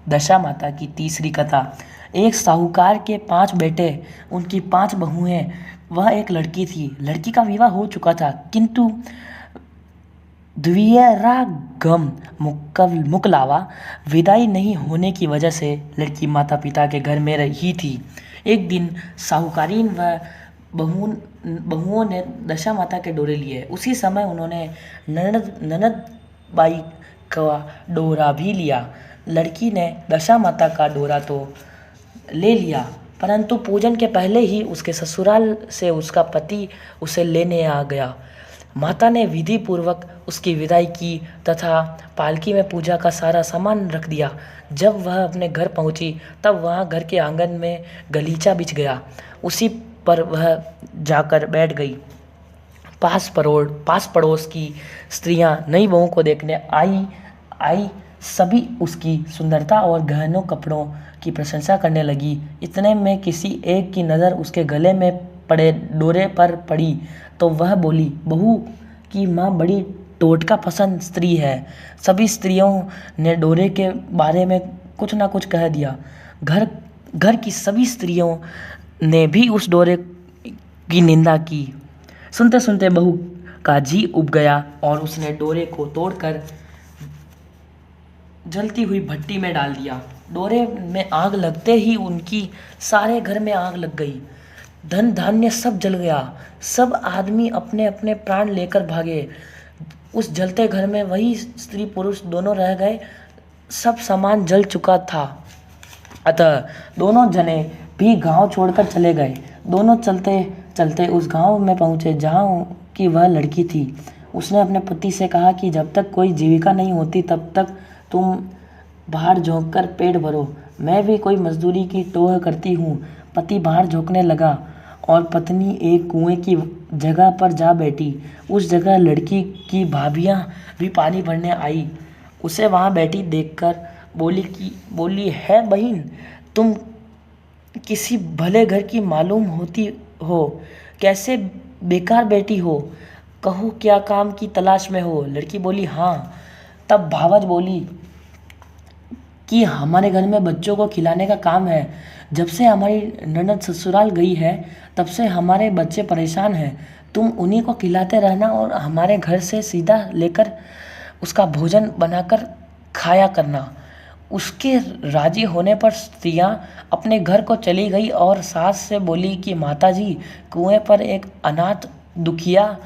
दशा माता की तीसरी कथा। एक साहूकार के 5 बेटे, उनकी 5 बहुएं, वह एक लड़की थी। लड़की का विवाह हो चुका था, किंतु द्विरागम मुकलावा विदाई नहीं होने की वजह से लड़की माता पिता के घर में रही थी। एक दिन साहूकारीन व बहुओं ने दशा माता के डोरे लिए। उसी समय उन्होंने ननद बाई का डोरा भी लिया। लड़की ने दशा माता का डोरा तो ले लिया, परंतु पूजन के पहले ही उसके ससुराल से उसका पति उसे लेने आ गया। माता ने विधि पूर्वक उसकी विदाई की तथा पालकी में पूजा का सारा सामान रख दिया। जब वह अपने घर पहुंची तब वहां घर के आंगन में गलीचा बिछ गया। उसी पर वह जाकर बैठ गई। पास पड़ोस की स्त्रियां नई बहू को देखने आई सभी उसकी सुंदरता और गहनों कपड़ों की प्रशंसा करने लगी। इतने में किसी एक की नज़र उसके गले में पड़े डोरे पर पड़ी तो वह बोली, बहू की माँ बड़ी टोटका पसंद स्त्री है। सभी स्त्रियों ने डोरे के बारे में कुछ ना कुछ कह दिया। घर की सभी स्त्रियों ने भी उस डोरे की निंदा की। सुनते सुनते बहू का जी उब गया और उसने डोरे को तोड़कर जलती हुई भट्टी में डाल दिया। डोरे में आग लगते ही उनकी सारे घर में आग लग गई। धन धान्य सब जल गया। सब आदमी अपने अपने प्राण लेकर भागे। उस जलते घर में वही स्त्री पुरुष दोनों रह गए। सब सामान जल चुका था, अतः दोनों जने भी गांव छोड़कर चले गए। दोनों चलते चलते उस गांव में पहुंचे जहां की वह लड़की थी। उसने अपने पति से कहा कि जब तक कोई जीविका नहीं होती तब तक तुम बाहर झोंक कर पेट भरो, मैं भी कोई मजदूरी की टोह करती हूँ। पति बाहर झोंकने लगा और पत्नी एक कुएं की जगह पर जा बैठी। उस जगह लड़की की भाभियाँ भी पानी भरने आई। उसे वहाँ बैठी देखकर बोली है बहन, तुम किसी भले घर की मालूम होती हो, कैसे बेकार बैठी हो, कहो क्या काम की तलाश में हो। लड़की बोली हाँ। तब भावज बोली कि हमारे घर में बच्चों को खिलाने का काम है। जब से हमारी ननद ससुराल गई है तब से हमारे बच्चे परेशान हैं। तुम उन्हीं को खिलाते रहना और हमारे घर से सीधा लेकर उसका भोजन बनाकर खाया करना। उसके राजी होने पर स्त्रियां अपने घर को चली गई और सास से बोली कि माताजी, कुएं पर एक अनाथ दुखिया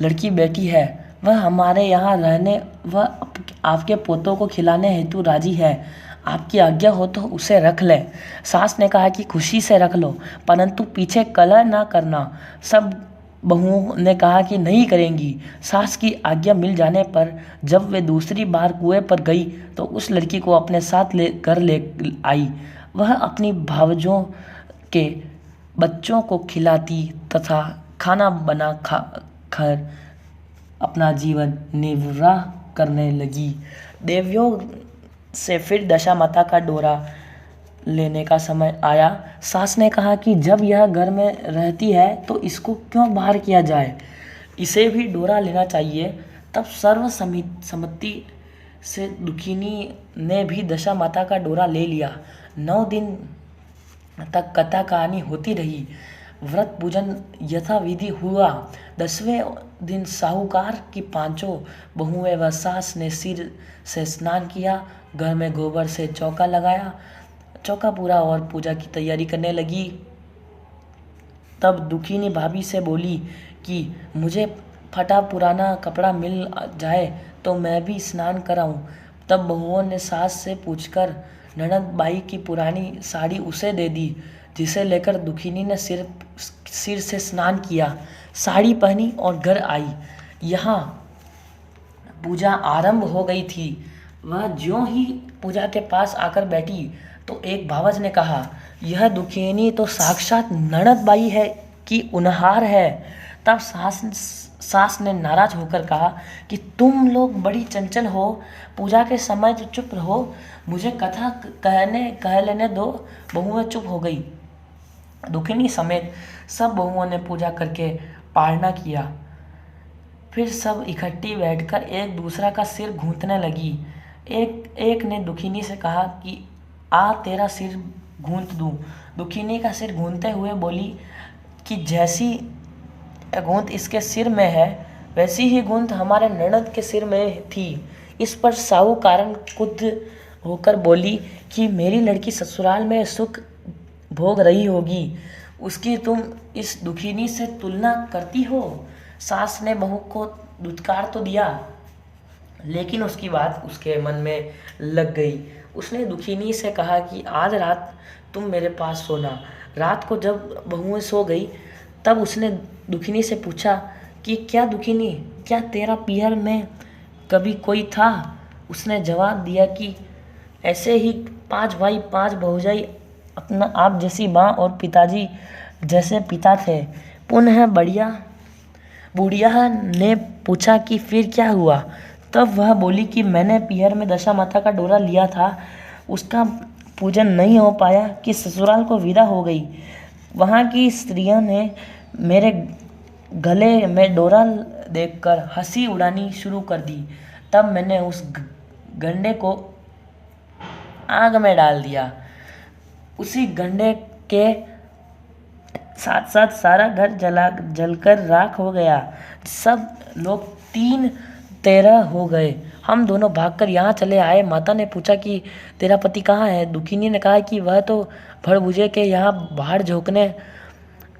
लड़की बैठी है। वह हमारे यहाँ रहने व आपके पोतों को खिलाने हेतु राजी है। आपकी आज्ञा हो तो उसे रख लें। सास ने कहा कि खुशी से रख लो, परंतु पीछे कलह ना करना। सब बहुओं ने कहा कि नहीं करेंगी। सास की आज्ञा मिल जाने पर जब वे दूसरी बार कुएं पर गई तो उस लड़की को अपने साथ ले आई। वह अपनी भावजों के बच्चों को खिलाती तथा खाना बना कर अपना जीवन निर्वाह करने लगी। देवियों से फिर दशा माता का डोरा लेने का समय आया। सास ने कहा कि जब यह घर में रहती है तो इसको क्यों बाहर किया जाए, इसे भी डोरा लेना चाहिए। तब सर्वसम्मति से दुखिनी ने भी दशा माता का डोरा ले लिया। 9 दिन तक कथा कहानी होती रही। व्रत पूजन यथाविधि हुआ। 10वें दिन साहूकार की 5 बहुएं व सास ने सिर से स्नान किया, घर में गोबर से चौका लगाया, चौका पूरा और पूजा की तैयारी करने लगी। तब दुखिनी भाभी से बोली कि मुझे फटा पुराना कपड़ा मिल जाए तो मैं भी स्नान कराऊं। तब बहुओं ने सास से पूछकर ननद बाई की पुरानी साड़ी उसे दे दी, जिसे लेकर दुखिनी ने सिर से स्नान किया, साड़ी पहनी और घर आई। यहाँ पूजा आरंभ हो गई थी। वह ज्यों ही पूजा के पास आकर बैठी तो एक भावज ने कहा, यह दुखिनी तो साक्षात ननद बाई है कि उनहार है। तब सास ने नाराज होकर कहा कि तुम लोग बड़ी चंचल हो, पूजा के समय तो चुप रहो, मुझे कथा कह लेने दो। बहुएं चुप हो गई। दुखिनी समेत सब बहुओं ने पूजा करके पारना किया। फिर सब इकट्ठी बैठकर एक दूसरा का सिर गूंथने लगी। एक ने दुखिनी से कहा कि आ तेरा सिर गूंथ दूँ। दुखिनी का सिर गूंथते हुए बोली कि जैसी गूंथ इसके सिर में है वैसी ही गूंथ हमारे ननद के सिर में थी। इस पर साहूकारन क्रुद्ध होकर बोली कि मेरी लड़की ससुराल में सुख भोग रही होगी, उसकी तुम इस दुखिनी से तुलना करती हो। सास ने बहू को दुत्कार तो दिया, लेकिन उसकी बात उसके मन में लग गई। उसने दुखिनी से कहा कि आज रात तुम मेरे पास सोना। रात को जब बहुएं सो गई तब उसने दुखिनी से पूछा कि क्या दुखिनी, क्या तेरा पीहर में कभी कोई था? उसने जवाब दिया कि ऐसे ही 5 भाई 5 भौजाई, अपना आप जैसी माँ और पिताजी जैसे पिता थे। पुनः बुढ़िया ने पूछा कि फिर क्या हुआ? तब वह बोली कि मैंने पीहर में दशा माता का डोरा लिया था, उसका पूजन नहीं हो पाया कि ससुराल को विदा हो गई। वहाँ की स्त्रियों ने मेरे गले में डोरा देखकर हंसी उड़ानी शुरू कर दी। तब मैंने उस गंडे को आग में डाल दिया। उसी गंडे के साथ साथ सारा घर जलकर राख हो गया। सब लोग 3-13 हो गए। हम दोनों भागकर यहाँ चले आए। माता ने पूछा कि तेरा पति कहाँ है? दुखिनी ने कहा कि वह तो भड़भुजे के यहाँ बाहर झोंकने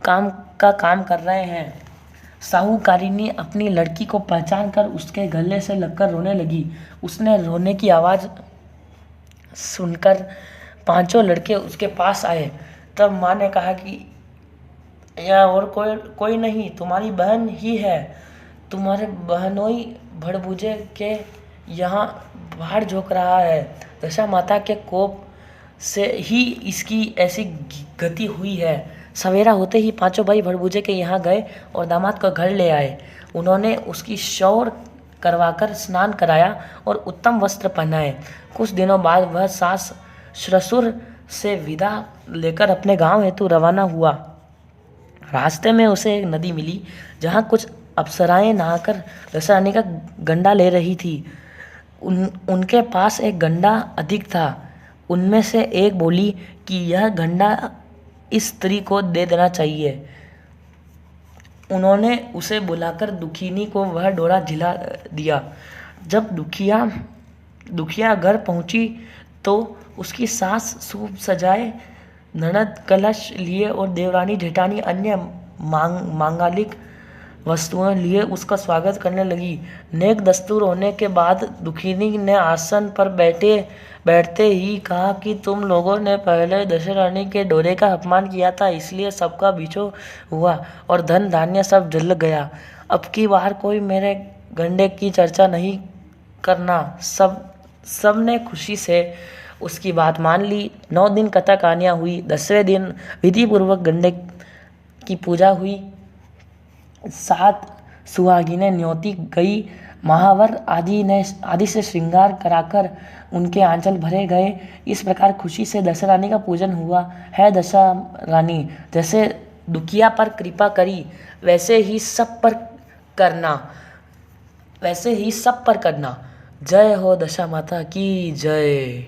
काम कर रहे हैं। साहूकारिनी अपनी लड़की को पहचान कर उसके गले से लगकर रोने लगी। उसने रोने की आवाज़ सुनकर 5 लड़के उसके पास आए। तब माँ ने कहा कि यह और कोई नहीं, तुम्हारी बहन ही है। तुम्हारे बहनोई भड़भुजे के यहाँ बाहर झोंक रहा है। दशा माता के कोप से ही इसकी ऐसी गति हुई है। सवेरा होते ही 5 भाई भड़भुजे के यहाँ गए और दामाद को घर ले आए। उन्होंने उसकी शौर करवाकर स्नान कराया और उत्तम वस्त्र पहनाए। कुछ दिनों बाद वह सास ससुर से विदा लेकर अपने गांव हेतु रवाना हुआ। रास्ते में उसे एक नदी मिली जहाँ कुछ अप्सराएं नहाकर दशा रानी का गंडा ले रही थी। उनके पास एक गंडा अधिक था। उनमें से एक बोली कि यह गंडा इस स्त्री को दे देना चाहिए। उन्होंने उसे बुलाकर दुखिनी को वह डोरा झिला दिया। जब दुखिया घर पहुंची तो उसकी सास सूप सजाए, ननद कलश लिए और देवरानी जेठानी अन्य मांगलिक वस्तुएं लिए उसका स्वागत करने लगी। नेक दस्तूर होने के बाद दुखिनी ने आसन पर बैठते ही कहा कि तुम लोगों ने पहले दशा रानी के डोरे का अपमान किया था, इसलिए सबका बिछो हुआ और धन धान्य सब जल गया। अब की बार कोई मेरे गंडे की चर्चा नहीं करना। सब ने खुशी से उसकी बात मान ली। 9 दिन कथा कहानियाँ हुई। 10वें दिन विधि पूर्वक गंडे की पूजा हुई। 7 सुहागिनें न्योती गई। महावर आदि से श्रृंगार कराकर उनके आंचल भरे गए। इस प्रकार खुशी से दशा रानी का पूजन हुआ। है दशा रानी, जैसे दुखिया पर कृपा करी वैसे ही सब पर करना। जय हो दशा माता की जय।